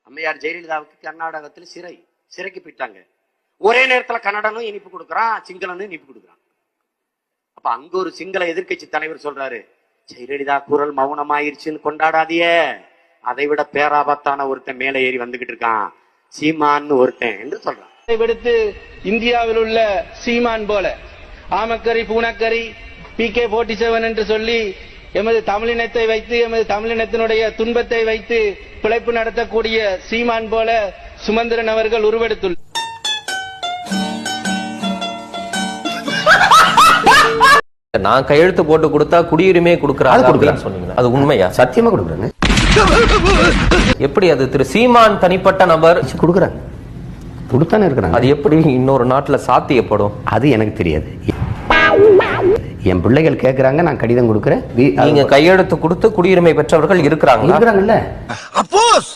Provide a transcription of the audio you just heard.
அம்மையார் ஜெயலலிதாவுக்கு கர்நாடகத்தில் சிறைக்கு போயிட்டாங்க. ஒரே நேரத்துல கன்னடனும் இனிப்பு கொடுக்குறான், சிங்களனும் இனிப்பு கொடுக்குறான். அப்ப அங்க ஒரு சிங்கள எதிர்கட்சி தலைவர் சொல்றாரு, ஜெயலலிதா குரல் மௌனமாயிருச்சுன்னு கொண்டாடாதிய, அதை விட பேராபத்தான ஒருத்தன் மேல ஏறி வந்துகிட்டு இருக்கான், சீமான்னு ஒருத்தன் என்று சொல்றான். விடுத்து இந்தியாவில் உள்ள சீமான் போல ஆமக்கரி பூனக்கரி PK-47 என்று சொல்லி எமது தமிழினத்தை வைத்து, எமது தமிழினத்தினுடைய துன்பத்தை வைத்து பிழைப்பு நடத்தக்கூடிய சீமான் போல சுமந்திரன் அவர்கள் உருவெடுத்துள்ளார். நான் கையெழுத்து போட்டு கொடுத்தா குடியுரிமை கொடுக்கறாங்க சொன்னீங்க, அது உண்மையா? சத்தியமா கொடுக்குறாங்க. எப்படி அது திரு சீமான் தனிப்பட்ட நபர் கொடுக்குறாங்க, கொடுத்தானே இருக்கிறாங்க. அது எப்படி இன்னொரு நாட்டுல சாத்தியப்படும்? அது எனக்கு தெரியாது. என் பிள்ளைகள் கேட்கறாங்க, நான் கடிதம் கொடுக்குறேன். நீங்க கையெழுத்து கொடுத்து குடியுரிமை பெற்றவர்கள் இருக்கிறாங்கல்ல? அப்போஸ்